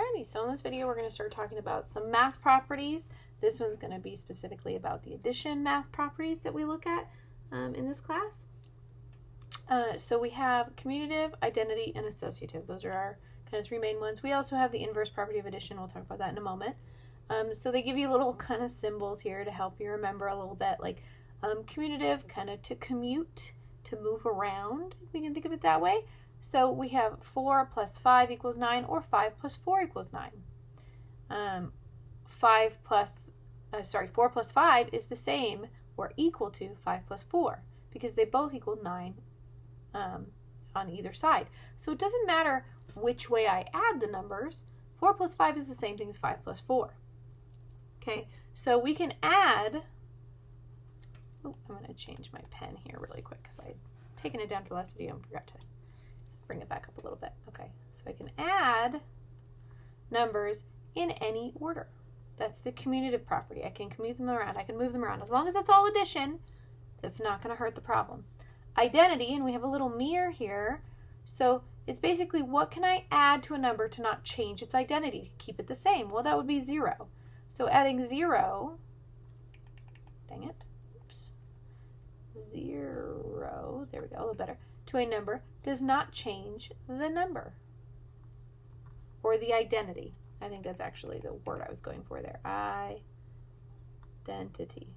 Alrighty, so in this video we're going to start talking about some math properties. This one's going to be specifically about the addition math properties that we look at in this class. So we have commutative, identity, and associative. Those are our kind of three main ones. We also have the inverse property of addition. We'll talk about that in a moment. So they give you little kind of symbols here to help you remember a little bit, like commutative, kind of to commute, to move around. We can think of it that way. So we have 4 plus 5 equals 9, or 5 plus 4 equals 9. 4 plus 5 is the same or equal to 5 plus 4 because they both equal 9 on either side. So it doesn't matter which way I add the numbers. 4 plus 5 is the same thing as 5 plus 4. Okay, so we can add, I'm going to change my pen here really quick because I'd taken it down for the last video and forgot to bring it back up a little bit. Okay, so I can add numbers in any order. That's the commutative property. I can commute them around. I can move them around. As long as it's all addition, that's not going to hurt the problem. Identity, and we have a little mirror here. So it's basically what can I add to a number to not change its identity, keep it the same? Well, that would be 0. So adding 0, dang it, oops, 0, there we go, a little better, to a number does not change the number or the identity. I think that's actually the word I was going for there. Identity.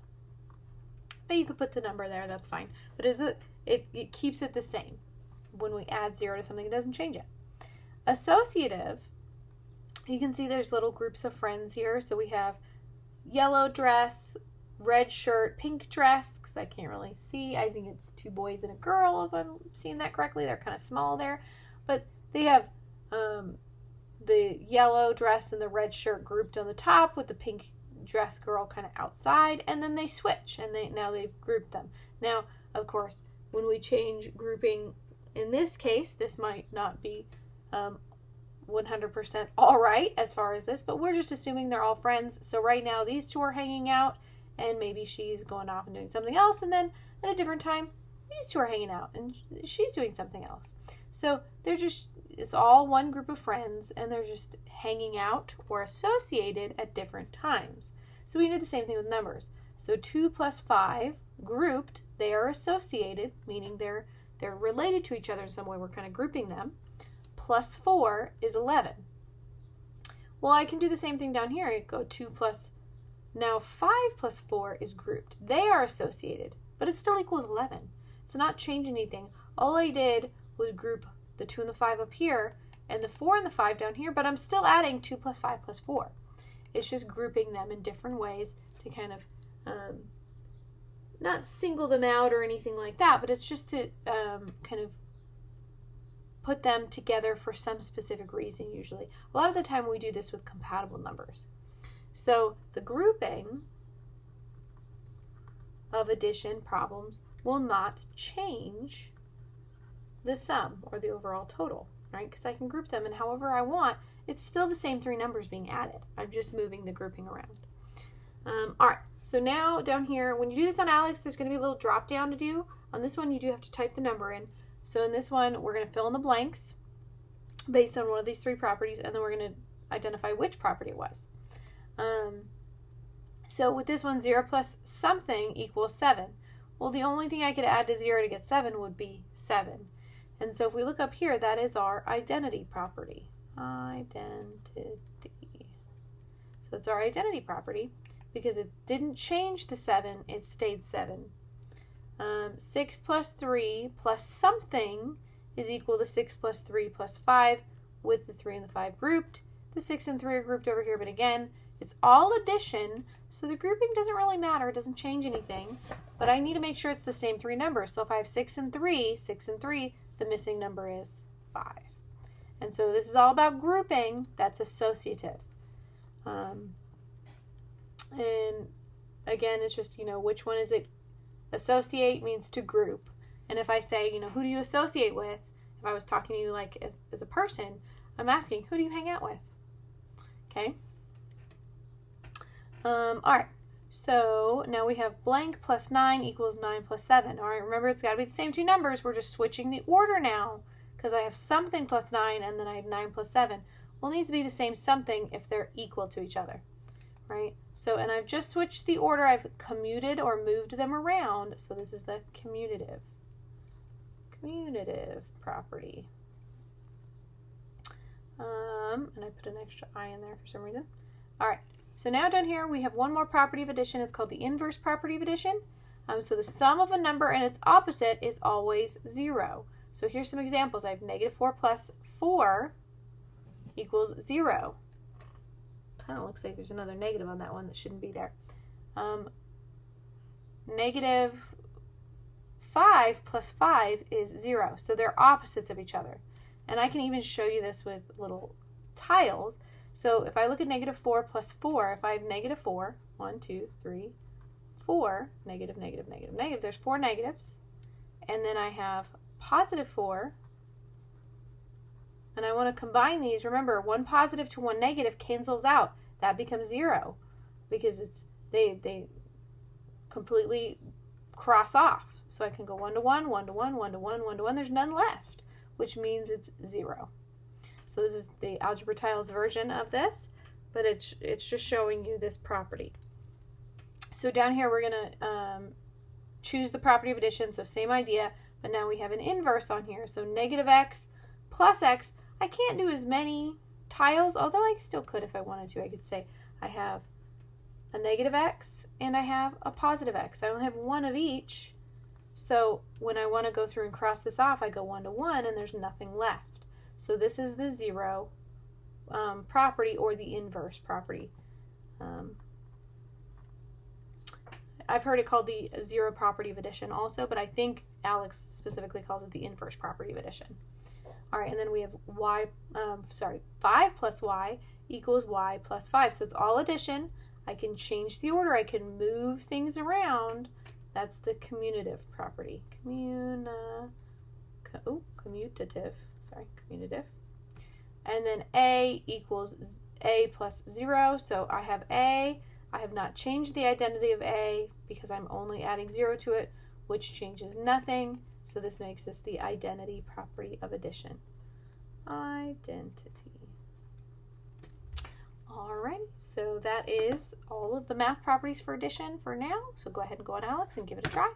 But you could put the number there, that's fine. But it keeps it the same. When we add 0 to something, it doesn't change it. Associative, you can see there's little groups of friends here. So we have yellow dress, red shirt, pink dress, because I can't really see. I think it's 2 boys and a girl, if I'm seeing that correctly. They're kind of small there. But they have the yellow dress and the red shirt grouped on the top with the pink dress girl kind of outside, and then they switch, and now they've grouped them. Now, of course, when we change grouping, in this case, this might not be 100% all right as far as this, but we're just assuming they're all friends. So right now, these 2 are hanging out, and maybe she's going off and doing something else, and then at a different time, these 2 are hanging out, and she's doing something else. So it's all one group of friends, and they're just hanging out or associated at different times. So we do the same thing with numbers. So 2 plus 5 grouped, they are associated, meaning they're related to each other in some way. We're kind of grouping them. Plus 4 is 11. Well, I can do the same thing down here. I go 2 plus, now 5 plus 4 is grouped. They are associated, but it still equals 11. It's not changing anything. All I did was group the 2 and the 5 up here and the 4 and the 5 down here, but I'm still adding 2 plus 5 plus 4. It's just grouping them in different ways to kind of not single them out or anything like that, but it's just to kind of put them together for some specific reason usually. A lot of the time we do this with compatible numbers. So the grouping of addition problems will not change the sum or the overall total, right? Because I can group them and however I want, it's still the same 3 numbers being added. I'm just moving the grouping around. All right, so now down here, when you do this on Alex, there's going to be a little drop down to do. On this one, you do have to type the number in. So in this one, we're going to fill in the blanks based on one of these 3 properties, and then we're going to identify which property it was. So with this one, 0 plus something equals 7. Well, the only thing I could add to 0 to get 7 would be 7. And so if we look up here, that is our identity property. Identity. So that's our identity property because it didn't change to 7, it stayed 7. 6 plus 3 plus something is equal to 6 plus 3 plus 5 with the 3 and the 5 grouped. The 6 and 3 are grouped over here, but again, it's all addition, so the grouping doesn't really matter. It doesn't change anything, but I need to make sure it's the same 3 numbers. So if I have 6 and 3, the missing number is 5. And so this is all about grouping. That's associative. And again, it's just, which one is it? Associate means to group. And if I say, who do you associate with? If I was talking to you like as a person, I'm asking, who do you hang out with? Okay. All right. So now we have blank plus 9 equals 9 plus 7. All right, remember it's got to be the same 2 numbers. We're just switching the order now because I have something plus 9 and then I have 9 plus 7. Well, it needs to be the same something if they're equal to each other, right? So, and I've just switched the order. I've commuted or moved them around. So this is the commutative property. And I put an extra I in there for some reason. All right, so now down here we have one more property of addition. It's called the inverse property of addition. So the sum of a number and its opposite is always 0. So here's some examples. I have -4 plus 4 equals 0. Kind of looks like there's another negative on that one that shouldn't be there. -5 plus 5 is 0. So they're opposites of each other. And I can even show you this with little tiles. So if I look at -4 plus 4, if I have -4, 1, 2, 3, 4, negative, negative, negative, negative, there's 4 negatives. And then I have +4. And I want to combine these. Remember, one positive to one negative cancels out. That becomes 0 because they completely cross off. So I can go 1 to 1, 1 to 1, 1 to 1, 1 to 1. There's none left, which means it's 0. So this is the algebra tiles version of this, but it's just showing you this property. So down here we're going to choose the property of addition. So same idea, but now we have an inverse on here. So -x plus x. I can't do as many tiles, although I still could if I wanted to. I could say I have a -x and I have a +x. I only have one of each. So when I want to go through and cross this off, I go 1 to 1 and there's nothing left. So this is the 0 property or the inverse property. I've heard it called the 0 property of addition also, but I think Alex specifically calls it the inverse property of addition. All right, and then we have 5 plus y equals y plus 5. So it's all addition. I can change the order. I can move things around. That's the commutative property. Commutative. And then a equals a plus 0. So I have a. I have not changed the identity of a because I'm only adding 0 to it, which changes nothing. So this makes this the identity property of addition. Identity. Alright, so that is all of the math properties for addition for now. So go ahead and go on Alex and give it a try.